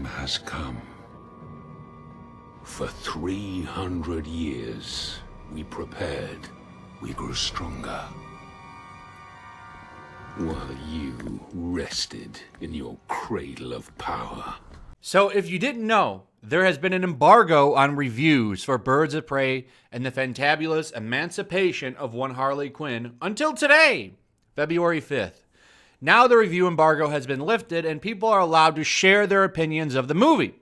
has come. For 300 years, we prepared, we grew stronger. While you rested in your cradle of power. So if you didn't know, there has been an embargo on reviews for Birds of Prey and the Fantabulous Emancipation of One Harley Quinn until today, February 5th. Now the review embargo has been lifted and people are allowed to share their opinions of the movie,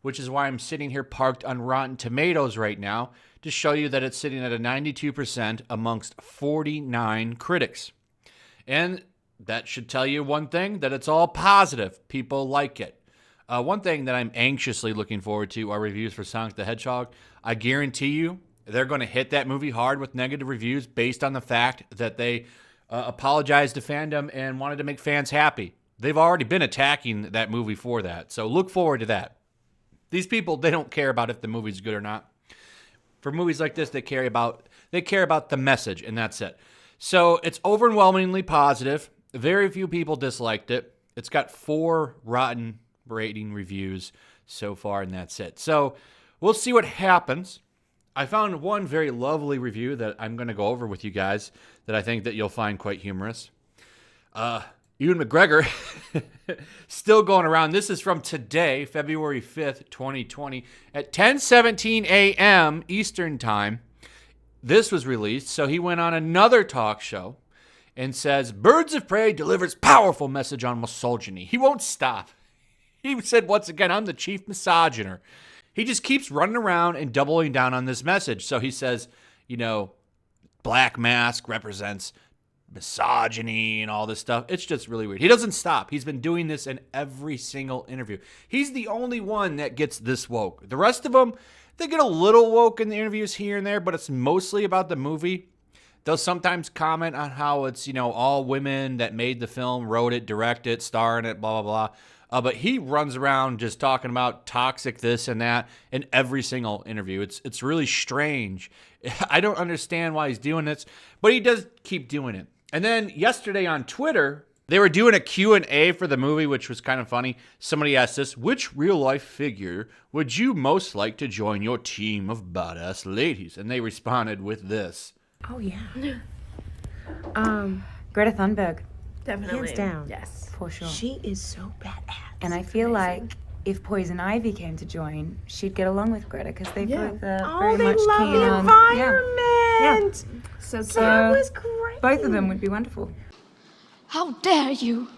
which is why I'm sitting here parked on Rotten Tomatoes right now to show you that it's sitting at a 92% amongst 49 critics. And that should tell you one thing, that it's all positive. People like it. One thing that I'm anxiously looking forward to are reviews for Sonic the Hedgehog. I guarantee you they're going to hit that movie hard with negative reviews based on the fact that they apologized to fandom and wanted to make fans happy. They've already been attacking that movie for that. So look forward to that. These people, they don't care about if the movie's good or not. For movies like this, they care about the message, and that's it. So it's overwhelmingly positive. Very few people disliked it. It's got 4 rotten rating reviews so far, and that's it. So we'll see what happens. I found one very lovely review that I'm going to go over with you guys that I think that you'll find quite humorous. Ewan McGregor, still going around. This is from today, February 5th, 2020, at 10:17 a.m. Eastern Time. This was released, so he went on another talk show and says, Birds of Prey delivers powerful message on misogyny. He won't stop. He said, once again, I'm the chief misogyner. He just keeps running around and doubling down on this message. So he says, Black Mask represents misogyny and all this stuff. It's just really weird. He doesn't stop. He's been doing this in every single interview. He's the only one that gets this woke. The rest of them, they get a little woke in the interviews here and there, but it's mostly about the movie. They'll sometimes comment on how it's, all women that made the film, wrote it, directed it, star in it, blah, blah, blah. But he runs around just talking about toxic this and that in every single interview. It's really strange. I don't understand why he's doing this, but he does keep doing it. And then yesterday on Twitter, they were doing a Q&A for the movie, which was kind of funny. Somebody asked this, which real-life figure would you most like to join your team of badass ladies? And they responded with this. Oh, yeah. Greta Thunberg. Definitely. Hands down. Yes. For sure. She is so badass. And I feel like if Poison Ivy came to join, she'd get along with Greta because they both are very they much love keen the on environment. Yeah. So that was great. Both of them would be wonderful. How dare you?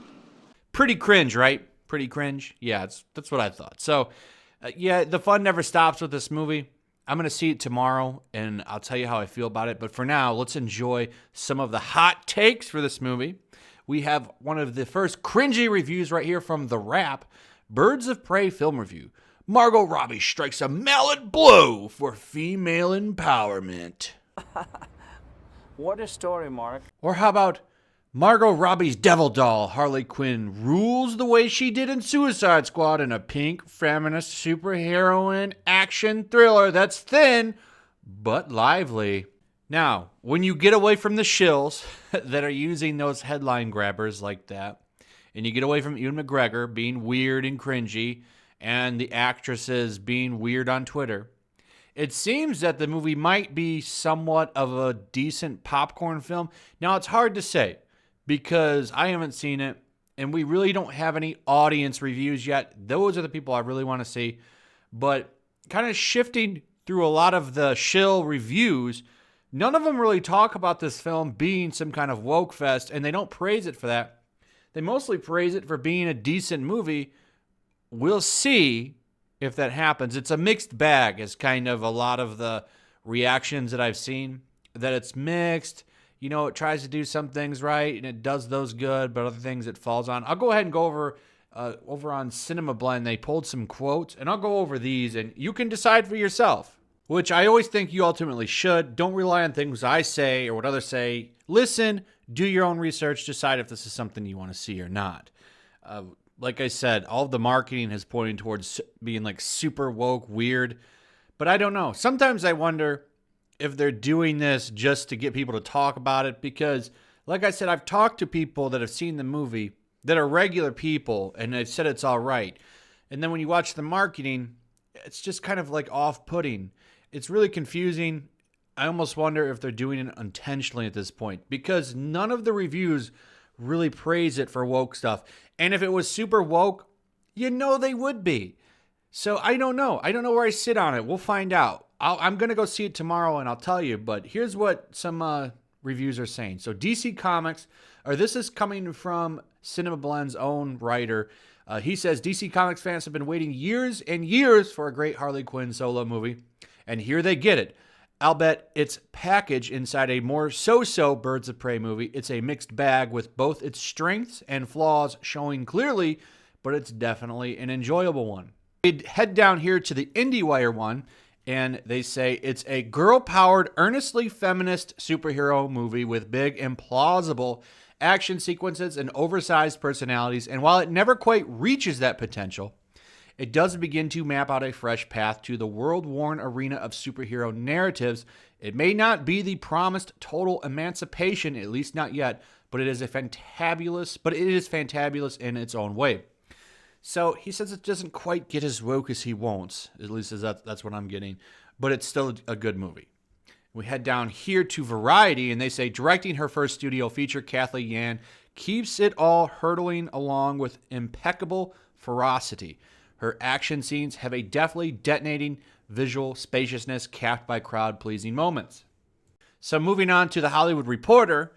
Pretty cringe, right? Pretty cringe. Yeah, that's what I thought. So, the fun never stops with this movie. I'm going to see it tomorrow, and I'll tell you how I feel about it. But for now, let's enjoy some of the hot takes for this movie. We have one of the first cringy reviews right here from The Wrap, Birds of Prey film review. Margot Robbie strikes a mallet blow for female empowerment. What a story, Mark. Or how about Margot Robbie's devil doll, Harley Quinn, rules the way she did in Suicide Squad in a pink feminist superheroine action thriller that's thin but lively. Now, when you get away from the shills that are using those headline grabbers like that, and you get away from Ewan McGregor being weird and cringy, and the actresses being weird on Twitter, it seems that the movie might be somewhat of a decent popcorn film. Now, it's hard to say because I haven't seen it, and we really don't have any audience reviews yet. Those are the people I really want to see. But kind of shifting through a lot of the shill reviews, none of them really talk about this film being some kind of woke fest, and they don't praise it for that. They mostly praise it for being a decent movie. We'll see if that happens. It's a mixed bag, is kind of a lot of the reactions that I've seen, that it's mixed. It tries to do some things right, and it does those good, but other things it falls on. I'll go ahead and go over on Cinema Blend. They pulled some quotes, and I'll go over these, and you can decide for yourself, which I always think you ultimately should. Don't rely on things I say or what others say. Listen, do your own research, decide if this is something you want to see or not. Like I said, all of the marketing is pointing towards being like super woke, weird, but I don't know. Sometimes I wonder if they're doing this just to get people to talk about it, because like I said, I've talked to people that have seen the movie that are regular people, and they've said it's all right. And then when you watch the marketing, it's just kind of like off-putting. It's really confusing. I almost wonder if they're doing it intentionally at this point, because none of the reviews really praise it for woke stuff. And if it was super woke, you know they would be. So I don't know. I don't know where I sit on it. We'll find out. I'm going to go see it tomorrow and I'll tell you. But here's what some reviews are saying. So DC Comics, or this is coming from Cinema Blend's own writer. He says, DC Comics fans have been waiting years and years for a great Harley Quinn solo movie. And here they get it. I'll bet it's packaged inside a more so-so Birds of Prey movie. It's a mixed bag with both its strengths and flaws showing clearly, but it's definitely an enjoyable one. We'd head down here to the IndieWire one, and they say it's a girl-powered, earnestly feminist superhero movie with big, implausible action sequences and oversized personalities. And while it never quite reaches that potential, it does begin to map out a fresh path to the world-worn arena of superhero narratives. It may not be the promised total emancipation, at least not yet, but it is fantabulous in its own way. So he says it doesn't quite get as woke as he wants, at least that's what I'm getting, but it's still a good movie. We head down here to Variety, and they say directing her first studio feature, Kathleen Yan keeps it all hurtling along with impeccable ferocity. Her action scenes have a deftly detonating visual spaciousness capped by crowd-pleasing moments. So moving on to The Hollywood Reporter,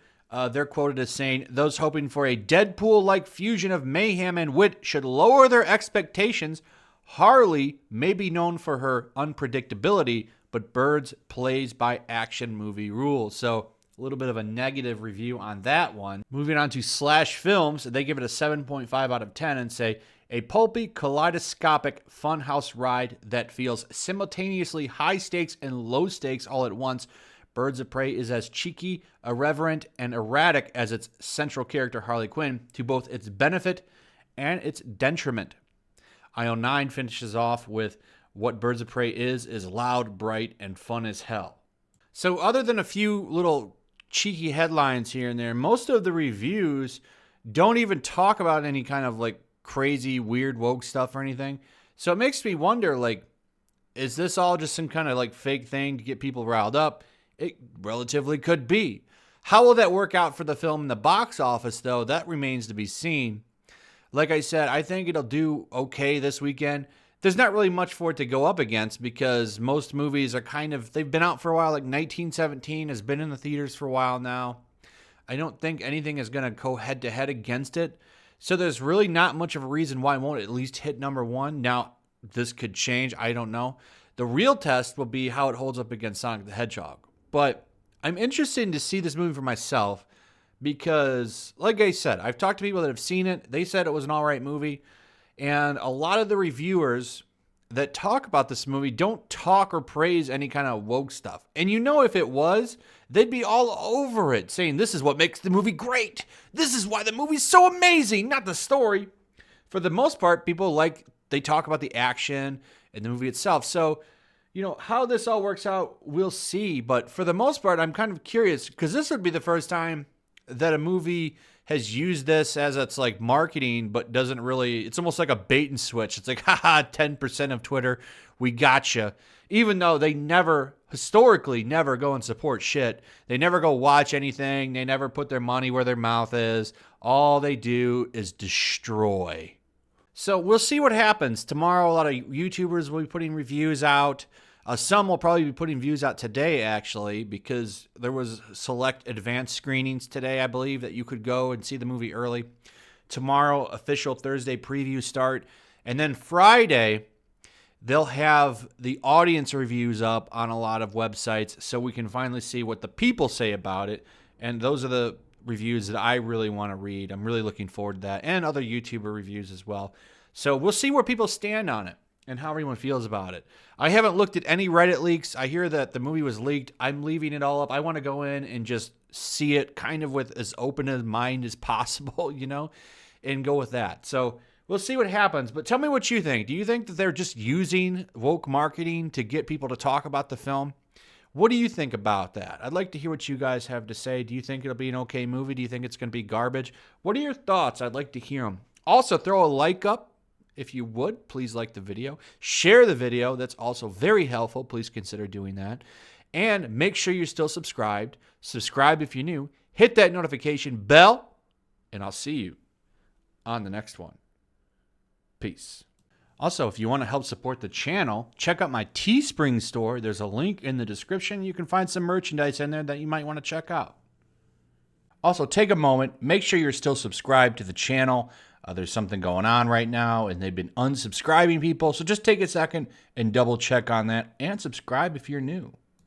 they're quoted as saying, those hoping for a Deadpool-like fusion of mayhem and wit should lower their expectations. Harley may be known for her unpredictability, but Birds plays by action movie rules. So a little bit of a negative review on that one. Moving on to Slash Films, they give it a 7.5 out of 10 and say, a pulpy, kaleidoscopic funhouse ride that feels simultaneously high stakes and low stakes all at once. Birds of Prey is as cheeky, irreverent, and erratic as its central character Harley Quinn, to both its benefit and its detriment. IO9 finishes off with, what Birds of Prey is loud, bright, and fun as hell. So other than a few little cheeky headlines here and there, most of the reviews don't even talk about any kind of like crazy, weird, woke stuff or anything. So it makes me wonder, like, is this all just some kind of like fake thing to get people riled up? It relatively could be. How will that work out for the film in the box office, though? That remains to be seen. Like I said, I think it'll do okay this weekend. There's not really much for it to go up against because most movies are they've been out for a while. Like 1917 has been in the theaters for a while now. I don't think anything is going to go head-to-head against it. So there's really not much of a reason why it won't at least hit number one. Now, this could change. I don't know. The real test will be how it holds up against Sonic the Hedgehog. But I'm interested to see this movie for myself because, like I said, I've talked to people that have seen it. They said it was an all right movie. And a lot of the reviewers that talk about this movie don't talk or praise any kind of woke stuff. And you know, if it was, they'd be all over it, saying this is what makes the movie great. This is why the movie's so amazing, not the story. For the most part, they talk about the action and the movie itself. So, you know, how this all works out, we'll see. But for the most part, I'm kind of curious because this would be the first time that a movie has used this as its like marketing, but doesn't really, it's almost like a bait and switch. It's like, haha, 10% of Twitter, we gotcha. Even though they historically never go and support shit. They never go watch anything. They never put their money where their mouth is. All they do is destroy. So we'll see what happens. Tomorrow, a lot of YouTubers will be putting reviews out. Some will probably be putting views out today, actually, because there was select advanced screenings today, I believe, that you could go and see the movie early. Tomorrow, official Thursday previews start. And then Friday, they'll have the audience reviews up on a lot of websites so we can finally see what the people say about it. And those are the reviews that I really want to read. I'm really looking forward to that. And other YouTuber reviews as well. So we'll see where people stand on it and how everyone feels about it. I haven't looked at any Reddit leaks. I hear that the movie was leaked. I'm leaving it all up. I want to go in and just see it kind of with as open a mind as possible, you know, and go with that. So we'll see what happens. But tell me what you think. Do you think that they're just using woke marketing to get people to talk about the film? What do you think about that? I'd like to hear what you guys have to say. Do you think it'll be an okay movie? Do you think it's going to be garbage? What are your thoughts? I'd like to hear them. Also, throw a like up If you would, please like the video. Share the video. That's also very helpful. Please consider doing that. And make sure you're still subscribed. Subscribe if you're new. Hit that notification bell. And I'll see you on the next one. Peace. Also, if you want to help support the channel, check out my Teespring store. There's a link in the description. You can find some merchandise in there that you might want to check out. Also, take a moment. Make sure you're still subscribed to the channel. There's something going on right now, and they've been unsubscribing people. So just take a second and double check on that and subscribe if you're new.